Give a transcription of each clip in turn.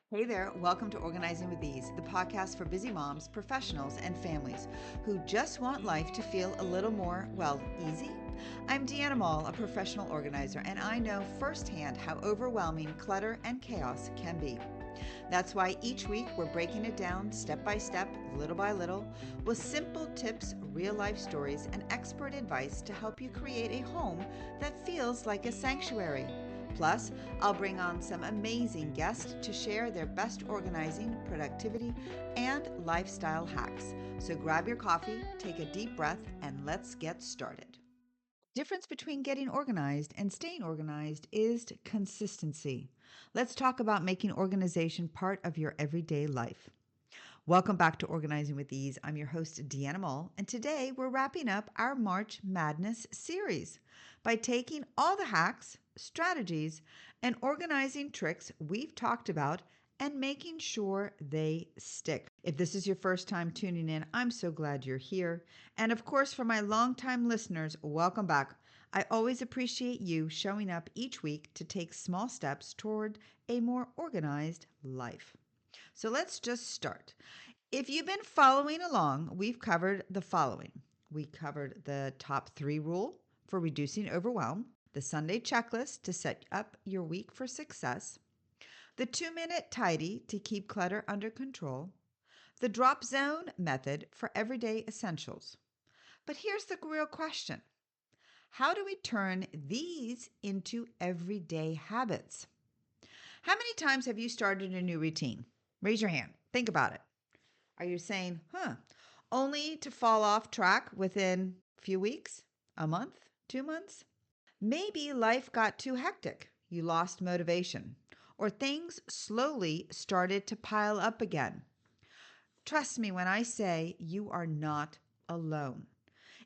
Hey there, welcome to Organizing with Ease, the podcast for busy moms, professionals, and families who just want life to feel a little more, easy. I'm Deanna Moll, a professional organizer, and I know firsthand how overwhelming clutter and chaos can be. That's why each week we're breaking it down step by step, little by little, with simple tips, real life stories, and expert advice to help you create a home that feels like a sanctuary. Plus, I'll bring on some amazing guests to share their best organizing, productivity, and lifestyle hacks. So grab your coffee, take a deep breath, and let's get started. Difference between getting organized and staying organized is consistency. Let's talk about making organization part of your everyday life. Welcome back to Organizing with Ease. I'm your host, Deanna Moll, and today we're wrapping up our March Madness series by taking all the hacks, strategies, and organizing tricks we've talked about and making sure they stick. If this is your first time tuning in, I'm so glad you're here. And of course, for my longtime listeners, welcome back. I always appreciate you showing up each week to take small steps toward a more organized life. So let's just start. If you've been following along, we've covered the following. We covered the top 3 rule for reducing overwhelm, the Sunday checklist to set up your week for success, the 2-minute tidy to keep clutter under control, the drop zone method for everyday essentials. But here's the real question. How do we turn these into everyday habits? How many times have you started a new routine? Raise your hand. Think about it. Are you saying, only to fall off track within a few weeks, a month, 2 months? Maybe life got too hectic. You lost motivation, or things slowly started to pile up again. Trust me when I say you are not alone.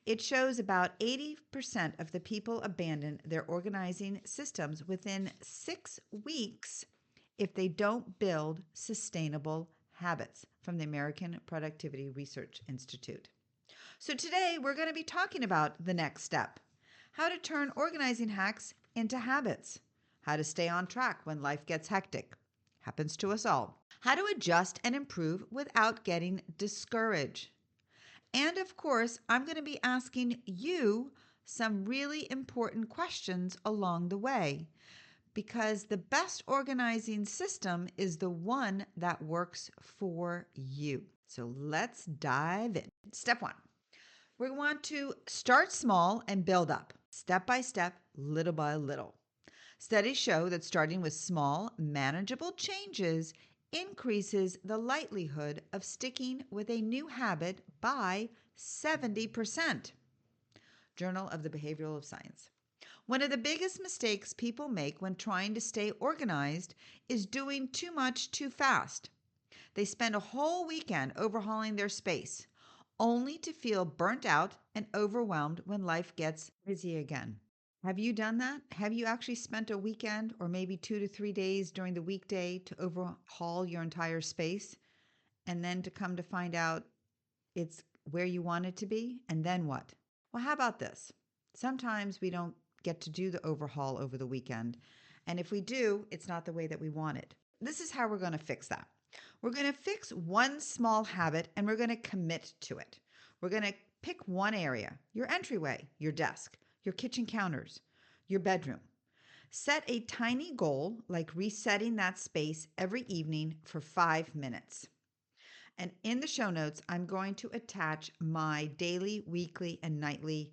It shows about 80% of the people abandon their organizing systems within 6 weeks if they don't build sustainable habits from the American Productivity Research Institute. So today we're going to be talking about the next step, how to turn organizing hacks into habits, how to stay on track when life gets hectic, happens to us all, how to adjust and improve without getting discouraged. And of course, I'm going to be asking you some really important questions along the way, because the best organizing system is the one that works for you. So let's dive in. Step 1. We want to start small and build up, step by step, little by little. Studies show that starting with small, manageable changes increases the likelihood of sticking with a new habit by 70%. Journal of the Behavioral Science. One of the biggest mistakes people make when trying to stay organized is doing too much too fast. They spend a whole weekend overhauling their space, only to feel burnt out and overwhelmed when life gets busy again. Have you done that? Have you actually spent a weekend or maybe 2 to 3 days during the weekday to overhaul your entire space and then to come to find out it's where you want it to be? And then what? Well, how about this? Sometimes we don't get to do the overhaul over the weekend. And if we do, it's not the way that we want it. This is how we're going to fix that. We're going to fix one small habit and we're going to commit to it. We're going to pick one area, your entryway, your desk, your kitchen counters, your bedroom. Set a tiny goal like resetting that space every evening for 5 minutes. And in the show notes, I'm going to attach my daily, weekly, and nightly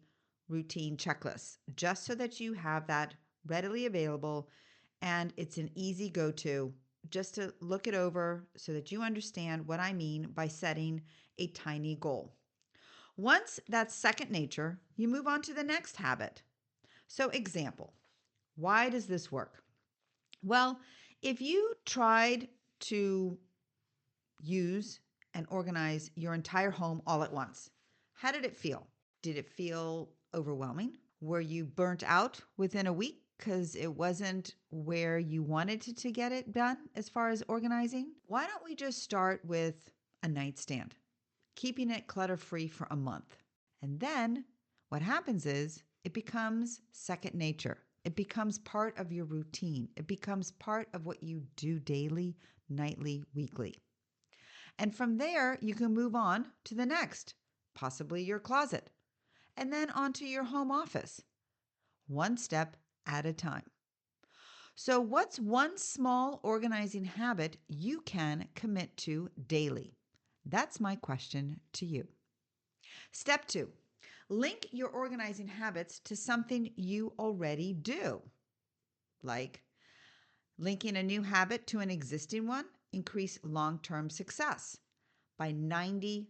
routine checklists, just so that you have that readily available and it's an easy go-to just to look it over so that you understand what I mean by setting a tiny goal. Once that's second nature, you move on to the next habit. So example, why does this work? Well, if you tried to use and organize your entire home all at once, how did it feel? Did it feel overwhelming? Were you burnt out within a week because it wasn't where you wanted to get it done as far as organizing? Why don't we just start with a nightstand, keeping it clutter-free for a month? And then what happens is it becomes second nature. It becomes part of your routine. It becomes part of what you do daily, nightly, weekly. And from there, you can move on to the next, possibly your closet, and then onto your home office, one step at a time. So, what's one small organizing habit you can commit to daily? That's my question to you. Step two, link your organizing habits to something you already do. Like linking a new habit to an existing one, increase long-term success by 90%.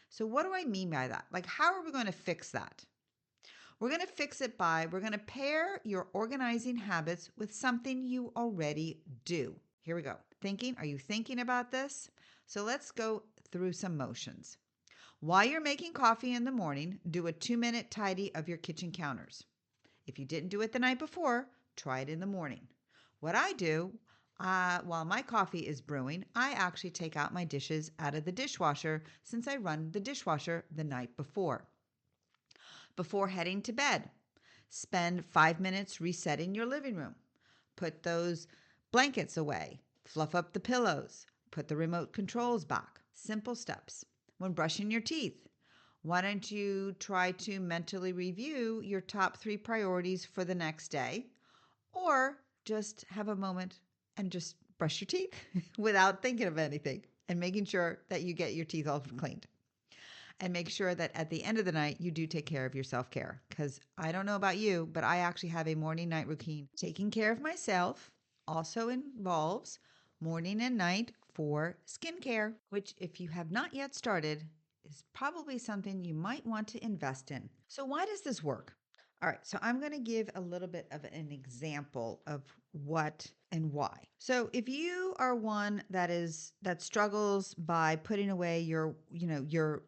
So what do I mean by that? Like, how are we going to fix that? We're going to fix it by, we're going to pair your organizing habits with something you already do. Here we go. Thinking, are you thinking about this? So let's go through some motions. While you're making coffee in the morning, do a 2-minute tidy of your kitchen counters. If you didn't do it the night before, try it in the morning. What I do, while my coffee is brewing, I actually take out my dishes out of the dishwasher since I run the dishwasher the night before. Before heading to bed, spend 5 minutes resetting your living room. Put those blankets away, fluff up the pillows, put the remote controls back. Simple steps. When brushing your teeth, why don't you try to mentally review your top 3 priorities for the next day, or just have a moment and just brush your teeth without thinking of anything and making sure that you get your teeth all cleaned. And make sure that at the end of the night, you do take care of your self-care. Because I don't know about you, but I actually have a morning-night routine. Taking care of myself also involves morning and night for skincare, which if you have not yet started, is probably something you might want to invest in. So why does this work? All right, so I'm going to give a little bit of an example of what and why. So if you are one that struggles by putting away your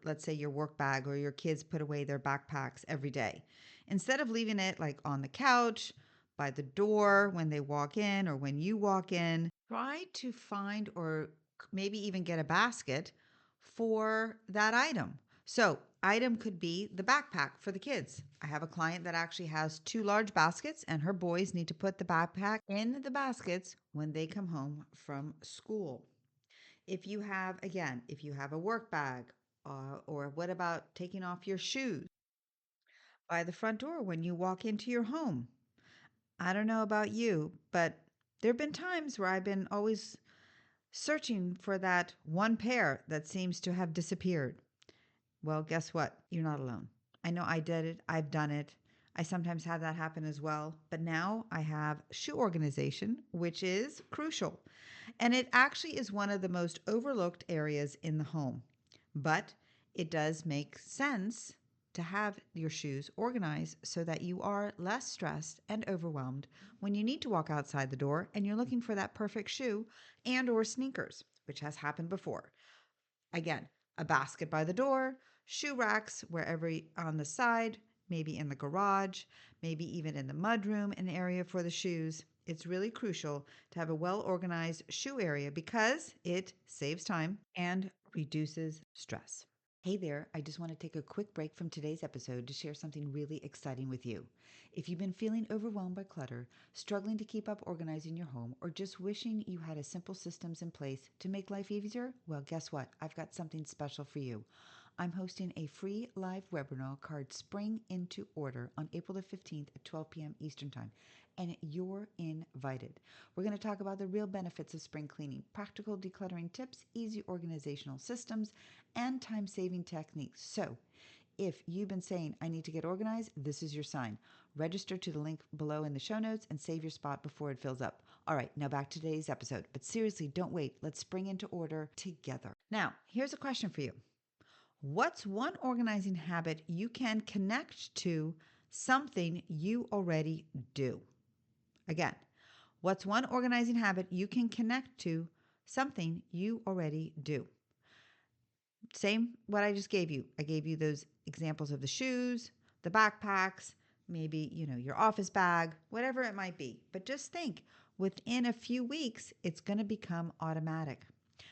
let's say your work bag, or your kids put away their backpacks every day, instead of leaving it like on the couch, by the door when they walk in or when you walk in, try to find or maybe even get a basket for that item. So, item could be the backpack for the kids. I have a client that actually has 2 large baskets, and her boys need to put the backpack in the baskets when they come home from school. If you have a work bag, or what about taking off your shoes by the front door when you walk into your home? I don't know about you, but there have been times where I've been always searching for that one pair that seems to have disappeared. Well, guess what? You're not alone. I know I did it. I've done it. I sometimes have that happen as well. But now I have shoe organization, which is crucial. And it actually is one of the most overlooked areas in the home. But it does make sense to have your shoes organized so that you are less stressed and overwhelmed when you need to walk outside the door and you're looking for that perfect shoe and or sneakers, which has happened before. Again, a basket by the door, shoe racks wherever on the side, maybe in the garage, maybe even in the mudroom, an area for the shoes. It's really crucial to have a well-organized shoe area because it saves time and reduces stress. Hey there, I just want to take a quick break from today's episode to share something really exciting with you. If you've been feeling overwhelmed by clutter, struggling to keep up organizing your home, or just wishing you had a simple systems in place to make life easier, well, guess what? I've got something special for you. I'm hosting a free live webinar called Spring Into Order on April the 15th at 12 p.m. Eastern Time, and you're invited. We're going to talk about the real benefits of spring cleaning, practical decluttering tips, easy organizational systems, and time-saving techniques. So, if you've been saying, I need to get organized, this is your sign. Register to the link below in the show notes and save your spot before it fills up. All right, now back to today's episode. But seriously, don't wait. Let's spring into order together. Now, here's a question for you. What's one organizing habit you can connect to something you already do? Again, what's one organizing habit you can connect to something you already do? Same what I just gave you. I gave you those examples of the shoes, the backpacks, maybe, your office bag, whatever it might be. But just think, within a few weeks, it's going to become automatic.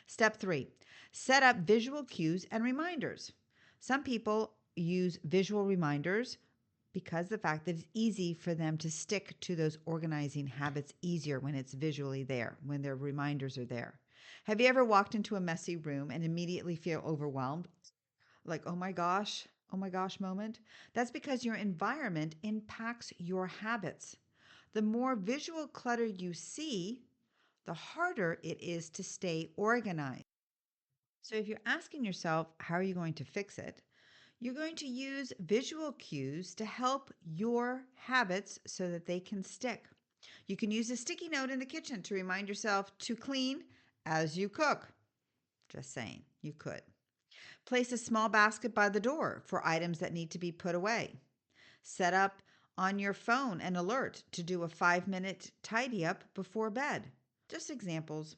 Step 3, set up visual cues and reminders. Some people use visual reminders because the fact that it's easy for them to stick to those organizing habits easier when it's visually there, when their reminders are there. Have you ever walked into a messy room and immediately feel overwhelmed? Like, oh my gosh moment? That's because your environment impacts your habits. The more visual clutter you see, the harder it is to stay organized. So if you're asking yourself, how are you going to fix it? You're going to use visual cues to help your habits so that they can stick. You can use a sticky note in the kitchen to remind yourself to clean as you cook. Just saying, you could. Place a small basket by the door for items that need to be put away. Set up on your phone an alert to do a 5-minute tidy up before bed. Just examples.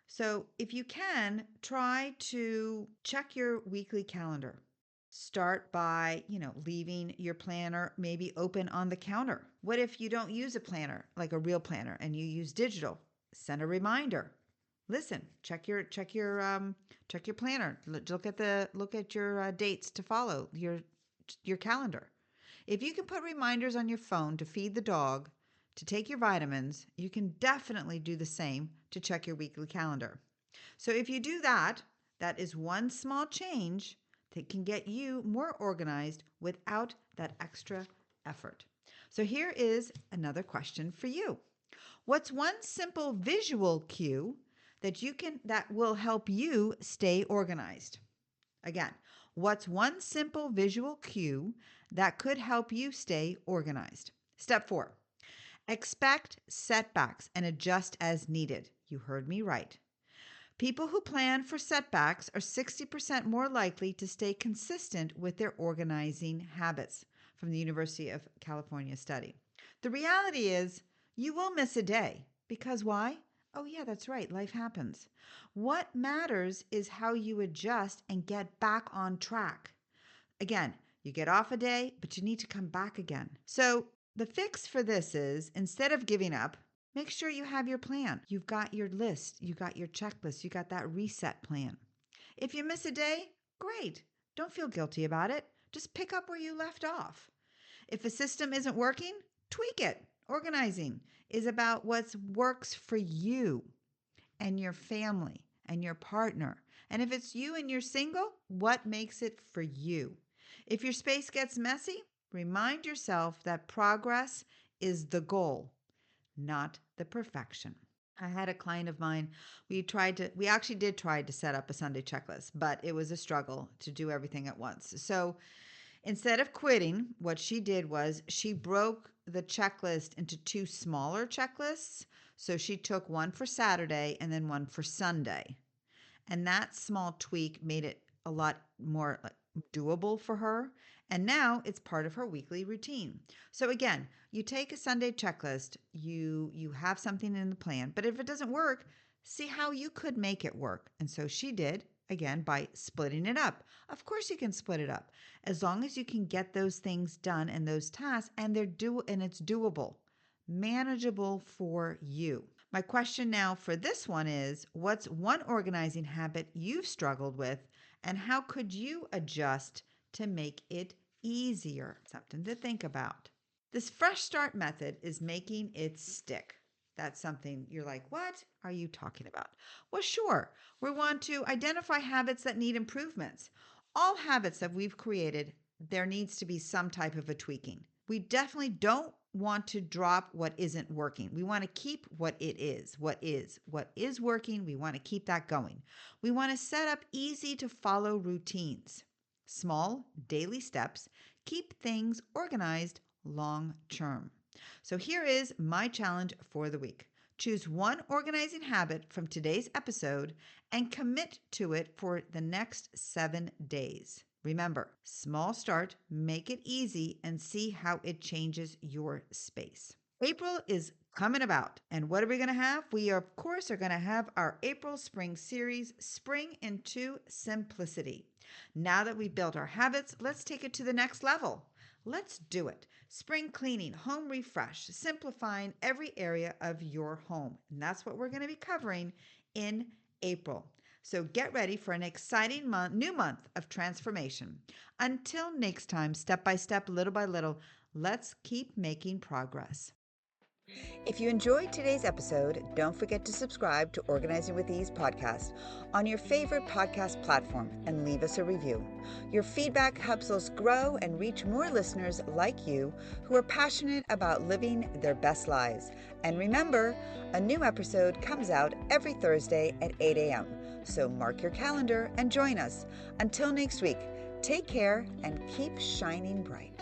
So, if you can, try to check your weekly calendar. Start by, leaving your planner maybe open on the counter. What if you don't use a planner, like a real planner, and you use digital? Send a reminder. Listen, check your planner. Look at your dates to follow your calendar. If you can put reminders on your phone to feed the dog, to take your vitamins, you can definitely do the same to check your weekly calendar. So if you do that, that is one small change that can get you more organized without that extra effort. So here is another question for you. What's one simple visual cue that will help you stay organized? Again, what's one simple visual cue that could help you stay organized? Step 4. Expect setbacks and adjust as needed. You heard me right. People who plan for setbacks are 60% more likely to stay consistent with their organizing habits, from the University of California study. The reality is, you will miss a day. Because why? Oh, yeah, that's right. Life happens. What matters is how you adjust and get back on track. Again, you get off a day, but you need to come back again. So the fix for this is, instead of giving up, make sure you have your plan. You've got your list, you got your checklist, you got that reset plan. If you miss a day, great. Don't feel guilty about it. Just pick up where you left off. If a system isn't working, tweak it. Organizing is about what works for you and your family and your partner. And if it's you and you're single, what makes it for you? If your space gets messy, remind yourself that progress is the goal, not the perfection. I had a client of mine. We actually did try to set up a Sunday checklist, but it was a struggle to do everything at once. So instead of quitting, what she did was she broke the checklist into two smaller checklists. So she took one for Saturday and then one for Sunday. And that small tweak made it a lot more doable for her. And now it's part of her weekly routine. So again, you take a Sunday checklist, you have something in the plan, but if it doesn't work, see how you could make it work. And so she did, again, by splitting it up. Of course you can split it up as long as you can get those things done and those tasks and it's doable, manageable for you. My question now for this one is, what's one organizing habit you've struggled with, and how could you adjust to make it easier? Something to think about. This fresh start method is making it stick. That's something you're like, what are you talking about? Well, sure. We want to identify habits that need improvements. All habits that we've created, there needs to be some type of a tweaking. We definitely don't want to drop what isn't working. We want to keep what it is, what is working. We want to keep that going. We want to set up easy to follow routines. Small daily steps keep things organized long term. So here is my challenge for the week. Choose one organizing habit from today's episode and commit to it for the next 7 days. Remember, small start, make it easy, and see how it changes your space. April is coming about, and what are we going to have? We, of course, are going to have our April Spring series, Spring into Simplicity. Now that we've built our habits, let's take it to the next level. Let's do it. Spring cleaning, home refresh, simplifying every area of your home. And that's what we're going to be covering in April. So get ready for an exciting new month of transformation. Until next time, step by step, little by little, Let's keep making progress. If you enjoyed today's episode, don't forget to subscribe to Organizing with Ease podcast on your favorite podcast platform and leave us a review. Your feedback helps us grow and reach more listeners like you who are passionate about living their best lives. And remember, a new episode comes out every Thursday at 8 a.m. So mark your calendar and join us. Until next week, take care and keep shining bright.